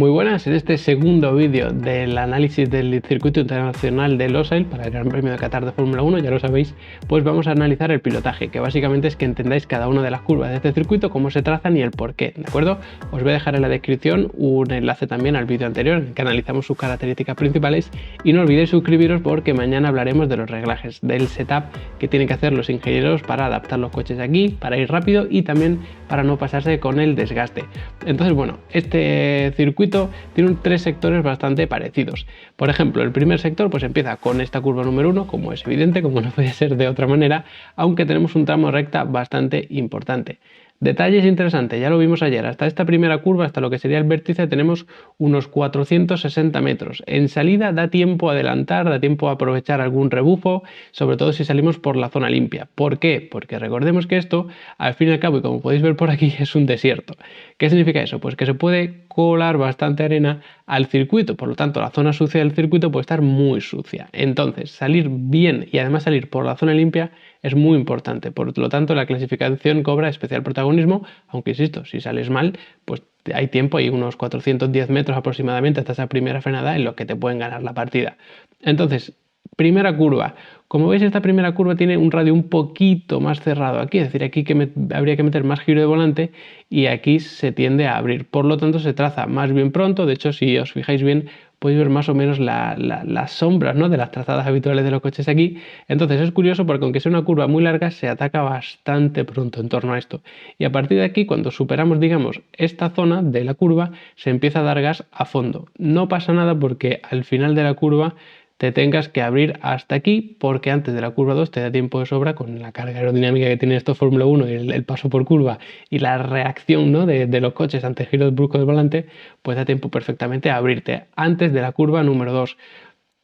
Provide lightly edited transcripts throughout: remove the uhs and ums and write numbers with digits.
Muy buenas, en este segundo vídeo del análisis del circuito internacional de Losail para el Gran Premio de Qatar de Fórmula 1, ya lo sabéis, pues vamos a analizar el pilotaje, que básicamente es que entendáis cada una de las curvas de este circuito, cómo se trazan y el por qué, ¿de acuerdo? Os voy a dejar en la descripción un enlace también al vídeo anterior en el que analizamos sus características principales y no olvidéis suscribiros porque mañana hablaremos de los reglajes, del setup que tienen que hacer los ingenieros para adaptar los coches aquí, para ir rápido y también para no pasarse con el desgaste. Entonces, bueno, este circuito tiene tres sectores bastante parecidos. Por ejemplo, el primer sector pues empieza con esta curva número 1, como es evidente, como no puede ser de otra manera, aunque tenemos un tramo recta bastante importante. Detalles interesantes, ya lo vimos ayer, hasta esta primera curva, hasta lo que sería el vértice, tenemos unos 460 metros. En salida da tiempo a adelantar, da tiempo a aprovechar algún rebufo, sobre todo si salimos por la zona limpia. ¿Por qué? Porque recordemos que esto, al fin y al cabo, y como podéis ver por aquí, es un desierto. ¿Qué significa eso? Pues que se puede colar bastante arena al circuito, por lo tanto la zona sucia del circuito puede estar muy sucia. Entonces, salir bien y además salir por la zona limpia es muy importante, por lo tanto la clasificación cobra especial protagonismo, aunque insisto, si sales mal, pues hay tiempo, hay unos 410 metros aproximadamente hasta esa primera frenada en los que te pueden ganar la partida. Entonces, primera curva. Como veis, esta primera curva tiene un radio un poquito más cerrado aquí, es decir, aquí habría que meter más giro de volante y aquí se tiende a abrir. Por lo tanto, se traza más bien pronto. De hecho, si os fijáis bien, podéis ver más o menos las sombras, ¿no?, de las trazadas habituales de los coches aquí. Entonces es curioso porque aunque sea una curva muy larga, se ataca bastante pronto en torno a esto. Y a partir de aquí, cuando superamos, digamos, esta zona de la curva, se empieza a dar gas a fondo. No pasa nada porque al final de la curva te tengas que abrir hasta aquí, porque antes de la curva 2 te da tiempo de sobra con la carga aerodinámica que tiene esto Fórmula 1 y el paso por curva y la reacción, ¿no?, de los coches ante el giro brusco del volante, pues da tiempo perfectamente a abrirte antes de la curva número 2.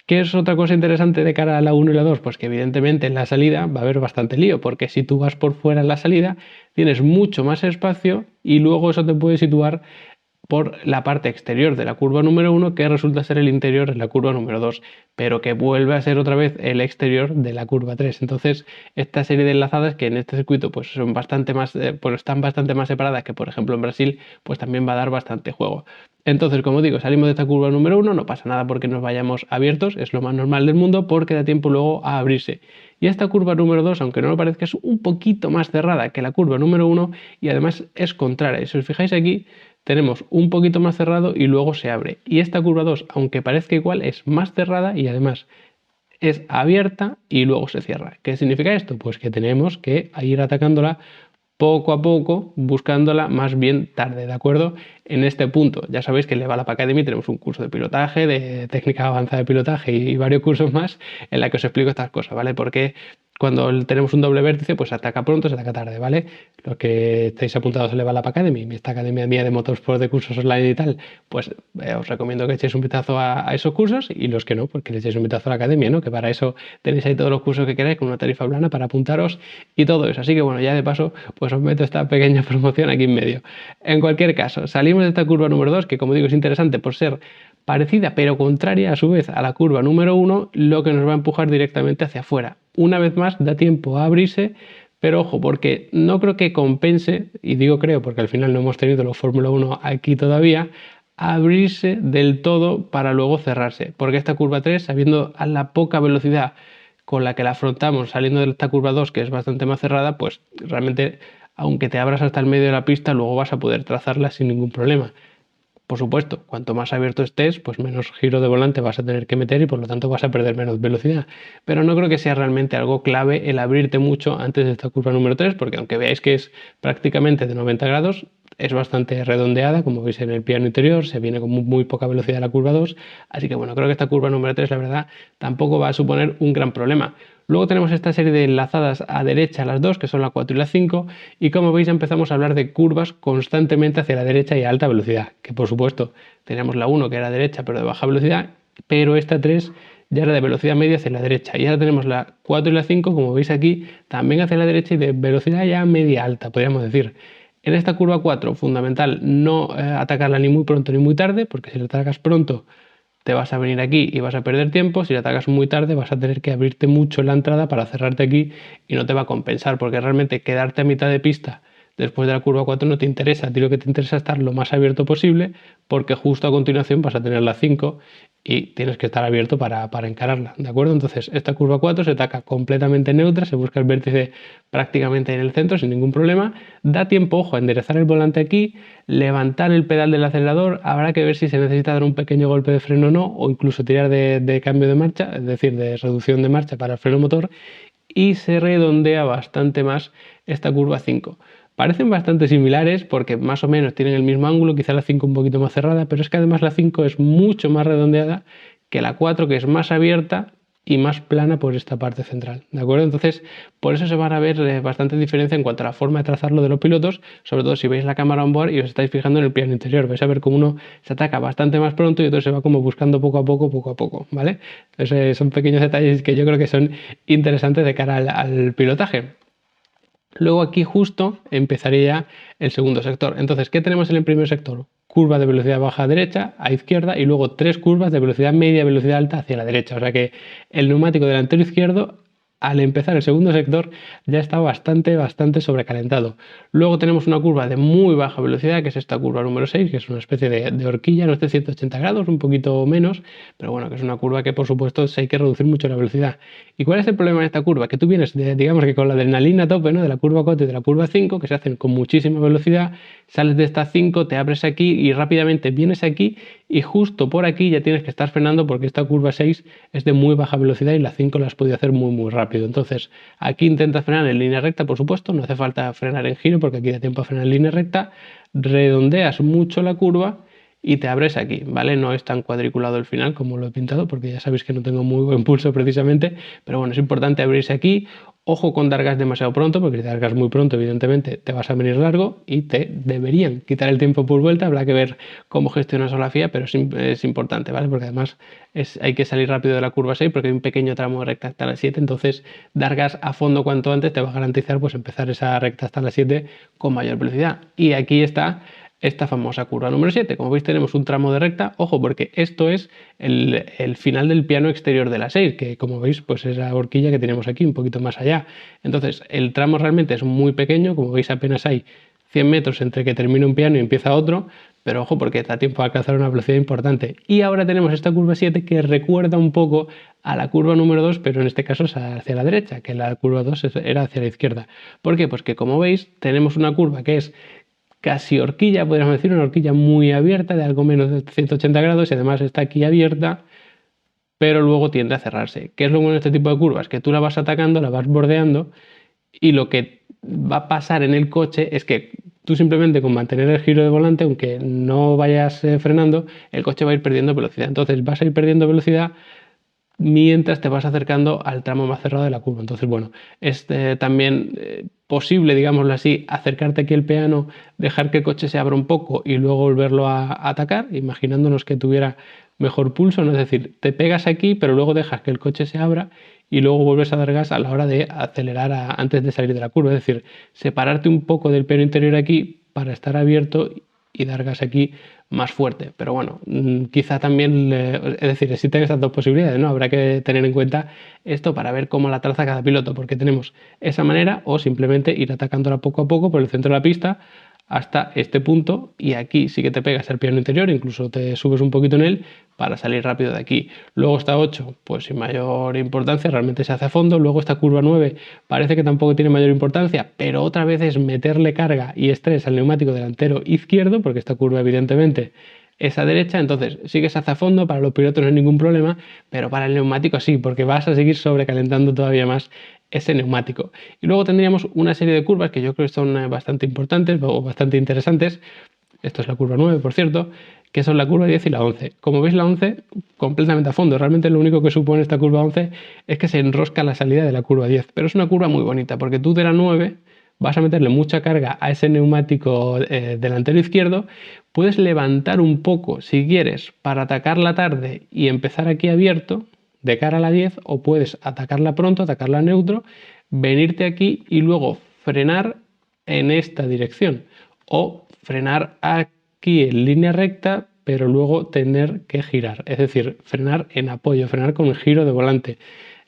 ¿Qué es otra cosa interesante de cara a la 1 y la 2? Pues que evidentemente en la salida va a haber bastante lío, porque si tú vas por fuera en la salida tienes mucho más espacio y luego eso te puede situar por la parte exterior de la curva número 1, que resulta ser el interior en la curva número 2, pero que vuelve a ser otra vez el exterior de la curva 3. Entonces, esta serie de enlazadas que en este circuito pues son bastante más, pues están bastante más separadas que por ejemplo en Brasil, pues también va a dar bastante juego. Entonces, como digo, salimos de esta curva número 1, no pasa nada porque nos vayamos abiertos, es lo más normal del mundo porque da tiempo luego a abrirse. Y esta curva número 2, aunque no lo parezca, es un poquito más cerrada que la curva número 1 y además es contraria. Y si os fijáis aquí, tenemos un poquito más cerrado y luego se abre. Y esta curva 2, aunque parezca igual, es más cerrada y además es abierta y luego se cierra. ¿Qué significa esto? Pues que tenemos que ir atacándola poco a poco, buscándola más bien tarde, ¿de acuerdo? En este punto, ya sabéis que en Level Up Academy tenemos un curso de pilotaje, de técnica avanzada de pilotaje y varios cursos más en la que os explico estas cosas, ¿vale? Porque cuando tenemos un doble vértice, pues se ataca pronto, se ataca tarde, ¿vale? Los que estáis apuntados a Level Up Academy, esta academia mía de motorsport de cursos online y tal, pues os recomiendo que echéis un vistazo a esos cursos y los que no, pues que le echéis un vistazo a la academia, ¿no? Que para eso tenéis ahí todos los cursos que queráis con una tarifa plana para apuntaros y todo eso. Así que bueno, ya de paso, pues os meto esta pequeña promoción aquí en medio. En cualquier caso, salimos de esta curva número 2, que como digo es interesante por ser parecida pero contraria a su vez a la curva número 1, lo que nos va a empujar directamente hacia afuera. Una vez más da tiempo a abrirse, pero ojo, porque no creo que compense, y digo creo porque al final no hemos tenido los Fórmula 1 aquí todavía, abrirse del todo para luego cerrarse, porque esta curva 3, sabiendo a la poca velocidad con la que la afrontamos saliendo de esta curva 2, que es bastante más cerrada, pues realmente aunque te abras hasta el medio de la pista, luego vas a poder trazarla sin ningún problema. Por supuesto, cuanto más abierto estés, pues menos giro de volante vas a tener que meter y por lo tanto vas a perder menos velocidad. Pero no creo que sea realmente algo clave el abrirte mucho antes de esta curva número 3, porque aunque veáis que es prácticamente de 90 grados, es bastante redondeada, como veis en el piano interior, se viene con muy poca velocidad la curva 2, así que bueno, creo que esta curva número 3, la verdad, tampoco va a suponer un gran problema. Luego tenemos esta serie de enlazadas a derecha, las dos, que son la 4 y la 5, y como veis empezamos a hablar de curvas constantemente hacia la derecha y a alta velocidad, que por supuesto teníamos la 1 que era derecha pero de baja velocidad, pero esta 3 ya era de velocidad media hacia la derecha, y ahora tenemos la 4 y la 5, como veis aquí, también hacia la derecha y de velocidad ya media alta, podríamos decir. En esta curva 4, fundamental no atacarla ni muy pronto ni muy tarde, porque si la atacas pronto te vas a venir aquí y vas a perder tiempo. Si la atacas muy tarde vas a tener que abrirte mucho en la entrada para cerrarte aquí y no te va a compensar, porque realmente quedarte a mitad de pista después de la curva 4 no te interesa, a ti lo que te interesa es estar lo más abierto posible, porque justo a continuación vas a tener la 5 y tienes que estar abierto para encararla, ¿de acuerdo? Entonces esta curva 4 se ataca completamente neutra, se busca el vértice prácticamente en el centro sin ningún problema, da tiempo, ojo, a enderezar el volante aquí, levantar el pedal del acelerador, habrá que ver si se necesita dar un pequeño golpe de freno o no, o incluso tirar de cambio de marcha, es decir, de reducción de marcha para el freno motor, y se redondea bastante más esta curva 5. Parecen bastante similares porque más o menos tienen el mismo ángulo, quizá la 5 un poquito más cerrada, pero es que además la 5 es mucho más redondeada que la 4, que es más abierta y más plana por esta parte central, ¿de acuerdo? Entonces, por eso se van a ver bastante diferencia en cuanto a la forma de trazarlo de los pilotos, sobre todo si veis la cámara on board y os estáis fijando en el piano interior, vais a ver cómo uno se ataca bastante más pronto y otro se va como buscando poco a poco, ¿vale? Entonces, son pequeños detalles que yo creo que son interesantes de cara al pilotaje. Luego aquí justo empezaría el segundo sector. Entonces, ¿qué tenemos en el primer sector? Curva de velocidad baja a derecha, a izquierda, y luego 3 curvas de velocidad media, velocidad alta hacia la derecha. O sea que el neumático delantero izquierdo, al empezar el segundo sector, ya está bastante sobrecalentado. Luego tenemos una curva de muy baja velocidad, que es esta curva número 6, que es una especie de horquilla, no es de 180 grados, un poquito menos, pero bueno, que es una curva que por supuesto hay que reducir mucho la velocidad. ¿Y cuál es el problema de esta curva? Que tú vienes, digamos que con la adrenalina a tope, ¿no? De la curva 4 y de la curva 5, que se hacen con muchísima velocidad, sales de esta 5, te abres aquí y rápidamente vienes aquí y justo por aquí ya tienes que estar frenando porque esta curva 6 es de muy baja velocidad y la 5 la has podido hacer muy rápido. Entonces aquí intentas frenar en línea recta, por supuesto, no hace falta frenar en giro porque aquí da tiempo a frenar en línea recta, redondeas mucho la curva y te abres aquí, ¿vale? No es tan cuadriculado el final como lo he pintado porque ya sabéis que no tengo muy buen pulso precisamente, pero bueno, es importante abrirse aquí. Ojo con dar gas demasiado pronto, porque si das gas muy pronto, evidentemente te vas a venir largo y te deberían quitar el tiempo por vuelta. Habrá que ver cómo gestionas la FIA, pero es importante, ¿vale? Porque además hay que salir rápido de la curva 6 porque hay un pequeño tramo de recta hasta la 7, entonces dar gas a fondo cuanto antes te va a garantizar pues empezar esa recta hasta la 7 con mayor velocidad. Y aquí está esta famosa curva número 7. Como veis tenemos un tramo de recta, ojo porque esto es el final del piano exterior de la 6, que como veis pues es la horquilla que tenemos aquí un poquito más allá. Entonces el tramo realmente es muy pequeño, como veis apenas hay 100 metros entre que termina un piano y empieza otro, pero ojo porque da tiempo a alcanzar una velocidad importante. Y ahora tenemos esta curva 7 que recuerda un poco a la curva número 2, pero en este caso es hacia la derecha, que la curva 2 era hacia la izquierda. ¿Por qué? Pues que como veis tenemos una curva que es casi horquilla, podríamos decir, una horquilla muy abierta de algo menos de 180 grados y además está aquí abierta, pero luego tiende a cerrarse. ¿Qué es lo bueno de este tipo de curvas? Que tú la vas atacando, la vas bordeando y lo que va a pasar en el coche es que tú simplemente con mantener el giro de volante, aunque no vayas frenando, el coche va a ir perdiendo velocidad. Entonces vas a ir perdiendo velocidad mientras te vas acercando al tramo más cerrado de la curva. Entonces, bueno, es también posible, digámoslo así, acercarte aquí al piano, dejar que el coche se abra un poco y luego volverlo a atacar, imaginándonos que tuviera mejor pulso, ¿no? Es decir, te pegas aquí, pero luego dejas que el coche se abra y luego vuelves a dar gas a la hora de acelerar antes de salir de la curva. Es decir, separarte un poco del piano interior aquí para estar abierto y dar gas aquí más fuerte. Pero bueno, quizá también, es decir, existen estas dos posibilidades, ¿no? Habrá que tener en cuenta esto para ver cómo la traza cada piloto, porque tenemos esa manera o simplemente ir atacándola poco a poco por el centro de la pista hasta este punto y aquí sí que te pegas el piano interior, incluso te subes un poquito en él para salir rápido de aquí. Luego está 8, pues sin mayor importancia, realmente se hace a fondo. Luego esta curva 9 parece que tampoco tiene mayor importancia, pero otra vez es meterle carga y estrés al neumático delantero izquierdo, porque esta curva evidentemente es a derecha, entonces sí que se hace a fondo, para los pilotos no hay ningún problema, pero para el neumático sí, porque vas a seguir sobrecalentando todavía más ese neumático. Y luego tendríamos una serie de curvas que yo creo que son bastante importantes o bastante interesantes. Esto es la curva 9, por cierto, que son la curva 10 y la 11. Como veis, la 11 completamente a fondo. Realmente lo único que supone esta curva 11 es que se enrosca la salida de la curva 10. Pero es una curva muy bonita, porque tú de la 9 vas a meterle mucha carga a ese neumático delantero izquierdo. Puedes levantar un poco, si quieres, para atacar la tarde y empezar aquí abierto, de cara a la 10, o puedes atacarla pronto, atacarla neutro, venirte aquí y luego frenar en esta dirección o frenar aquí en línea recta pero luego tener que girar, es decir, frenar en apoyo, frenar con giro de volante.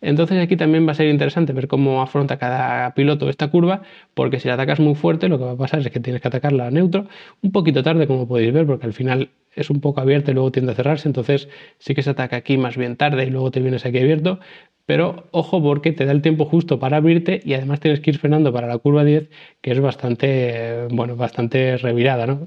Entonces aquí también va a ser interesante ver cómo afronta cada piloto esta curva, porque si la atacas muy fuerte lo que va a pasar es que tienes que atacarla a neutro un poquito tarde, como podéis ver, porque al final es un poco abierta y luego tiende a cerrarse, entonces sí que se ataca aquí más bien tarde y luego te vienes aquí abierto, pero ojo porque te da el tiempo justo para abrirte y además tienes que ir frenando para la curva 10, que es bastante, bueno, bastante revirada, ¿no?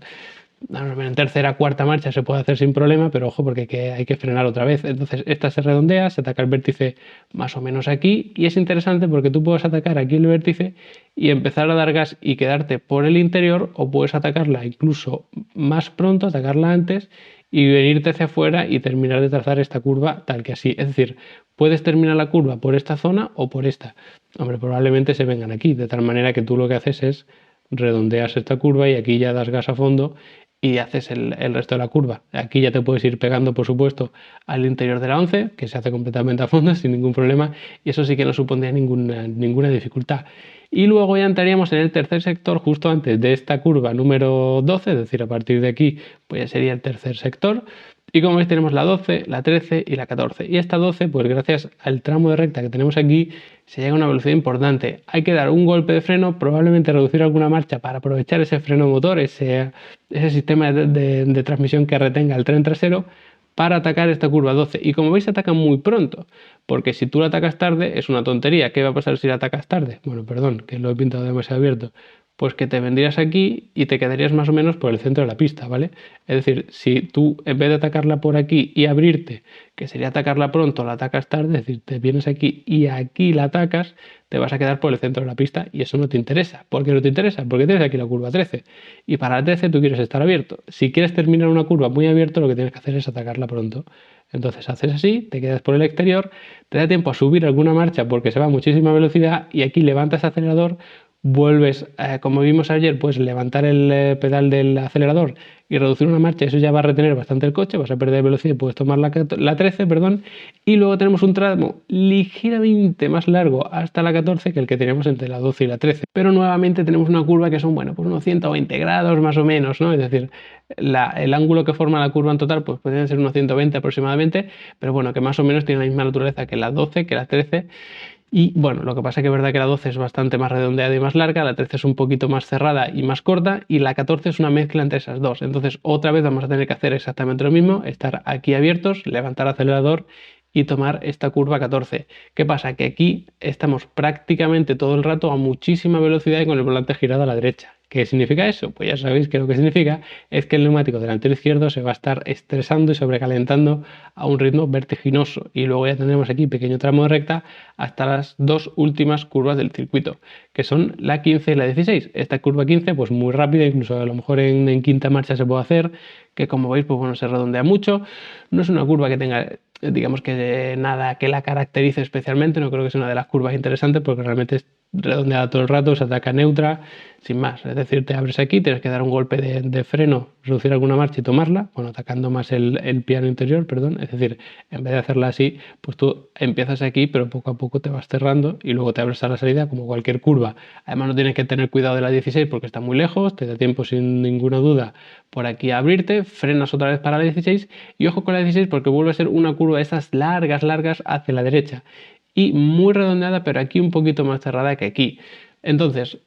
En tercera, cuarta marcha se puede hacer sin problema, pero ojo porque hay que frenar otra vez. Entonces esta se redondea, se ataca el vértice más o menos aquí y es interesante porque tú puedes atacar aquí el vértice y empezar a dar gas y quedarte por el interior, o puedes atacarla incluso más pronto, atacarla antes y venirte hacia afuera y terminar de trazar esta curva tal que así. Es decir, puedes terminar la curva por esta zona o por esta. Hombre, probablemente se vengan aquí, de tal manera que tú lo que haces es redondeas esta curva y aquí ya das gas a fondo y haces el resto de la curva. Aquí ya te puedes ir pegando, por supuesto, al interior de la 11, que se hace completamente a fondo sin ningún problema, y eso sí que no supondría ninguna dificultad. Y luego ya entraríamos en el tercer sector justo antes de esta curva número 12, es decir, a partir de aquí pues ya sería el tercer sector. Y como veis tenemos la 12, la 13 y la 14. Y esta 12, pues gracias al tramo de recta que tenemos aquí, se llega a una velocidad importante. Hay que dar un golpe de freno, probablemente reducir alguna marcha para aprovechar ese freno motor, ese sistema de transmisión que retenga el tren trasero, para atacar esta curva 12. Y como veis atacan muy pronto, porque si tú la atacas tarde es una tontería. ¿Qué va a pasar si la atacas tarde? Bueno, perdón, que lo he pintado demasiado abierto. Pues que te vendrías aquí y te quedarías más o menos por el centro de la pista, ¿vale? Es decir, si tú en vez de atacarla por aquí y abrirte, que sería atacarla pronto, la atacas tarde, es decir, te vienes aquí y aquí la atacas, te vas a quedar por el centro de la pista y eso no te interesa. ¿Por qué no te interesa? Porque tienes aquí la curva 13 y para la 13 tú quieres estar abierto. Si quieres terminar una curva muy abierta, lo que tienes que hacer es atacarla pronto. Entonces haces así, te quedas por el exterior, te da tiempo a subir alguna marcha porque se va a muchísima velocidad y aquí levantas el acelerador, vuelves, como vimos ayer, pues levantar el pedal del acelerador y reducir una marcha, eso ya va a retener bastante el coche, vas a perder velocidad y puedes tomar la 13, perdón, y luego tenemos un tramo ligeramente más largo hasta la 14 que el que teníamos entre la 12 y la 13, pero nuevamente tenemos una curva que son, bueno, pues unos 120 grados más o menos, ¿no? Es decir, el ángulo que forma la curva en total pues podrían ser unos 120 aproximadamente, pero bueno, que más o menos tiene la misma naturaleza que la 12, que la 13. Y bueno, lo que pasa es que es verdad que la 12 es bastante más redondeada y más larga, la 13 es un poquito más cerrada y más corta, y la 14 es una mezcla entre esas dos. Entonces otra vez vamos a tener que hacer exactamente lo mismo, estar aquí abiertos, levantar el acelerador y tomar esta curva 14. ¿Qué pasa? Que aquí estamos prácticamente todo el rato a muchísima velocidad y con el volante girado a la derecha. ¿Qué significa eso? Pues ya sabéis que lo que significa es que el neumático delantero izquierdo se va a estar estresando y sobrecalentando a un ritmo vertiginoso, y luego ya tendremos aquí pequeño tramo de recta hasta las dos últimas curvas del circuito, que son la 15 y la 16. Esta curva 15 pues muy rápida, incluso a lo mejor en quinta marcha se puede hacer, que como veis pues bueno, se redondea mucho. No es una curva que tenga, digamos, que nada que la caracterice especialmente, no creo que sea una de las curvas interesantes porque realmente es redondeada todo el rato, se ataca neutra, sin más. Es decir, te abres aquí, tienes que dar un golpe de freno, reducir alguna marcha y tomarla, bueno, atacando más el piano interior, perdón. Es decir, en vez de hacerla así, pues tú empiezas aquí, pero poco a poco te vas cerrando y luego te abres a la salida como cualquier curva. Además no tienes que tener cuidado de la 16 porque está muy lejos, te da tiempo sin ninguna duda por aquí a abrirte, frenas otra vez para la 16 y ojo con la 16 porque vuelve a ser una curva de esas largas hacia la derecha y muy redondeada, pero aquí un poquito más cerrada que aquí. Entonces,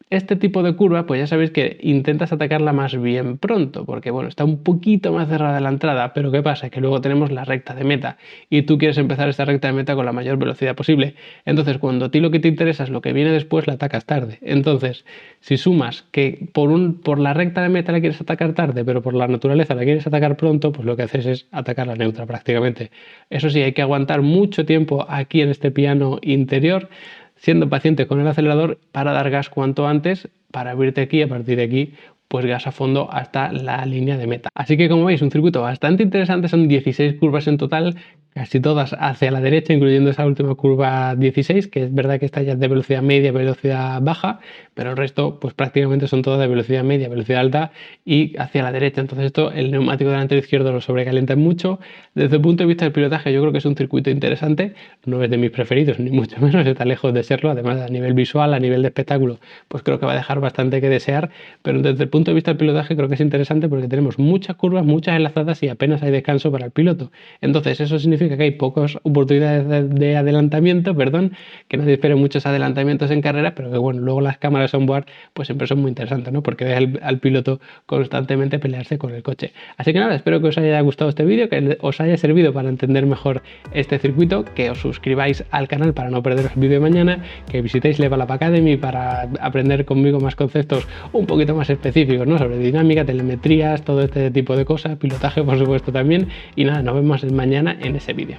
este tipo de curva, pues ya sabéis que intentas atacarla más bien pronto, porque bueno, está un poquito más cerrada la entrada, pero ¿qué pasa? Que luego tenemos la recta de meta y tú quieres empezar esta recta de meta con la mayor velocidad posible. Entonces, cuando a ti lo que te interesa es lo que viene después, la atacas tarde. Entonces, si sumas que por la recta de meta la quieres atacar tarde, pero por la naturaleza la quieres atacar pronto, pues lo que haces es atacar la neutra prácticamente. Eso sí, hay que aguantar mucho tiempo aquí en este piano interior, siendo paciente con el acelerador para dar gas cuanto antes, para abrirte aquí y a partir de aquí pues gas a fondo hasta la línea de meta. Así que como veis, un circuito bastante interesante, son 16 curvas en total, casi todas hacia la derecha, incluyendo esa última curva 16, que es verdad que está ya de velocidad media, velocidad baja, pero el resto pues prácticamente son todas de velocidad media, velocidad alta y hacia la derecha. Entonces esto, el neumático delantero izquierdo lo sobrecalienta mucho. Desde el punto de vista del pilotaje yo creo que es un circuito interesante, no es de mis preferidos, ni mucho menos, está lejos de serlo. Además, a nivel visual, a nivel de espectáculo, pues creo que va a dejar bastante que desear, pero desde el punto de vista del pilotaje creo que es interesante porque tenemos muchas curvas, muchas enlazadas y apenas hay descanso para el piloto. Entonces eso significa significa que hay pocas oportunidades de adelantamiento, perdón, que nadie espere muchos adelantamientos en carrera, pero que bueno, luego las cámaras on-board pues siempre son muy interesantes, ¿no? Porque ves al piloto constantemente pelearse con el coche. Así que nada, espero que os haya gustado este vídeo, que os haya servido para entender mejor este circuito, que os suscribáis al canal para no perderos el vídeo de mañana, que visitéis Level Up Academy para aprender conmigo más conceptos un poquito más específicos, ¿no? Sobre dinámica, telemetrías, todo este tipo de cosas, pilotaje por supuesto también, y nada, nos vemos mañana en ese vídeo.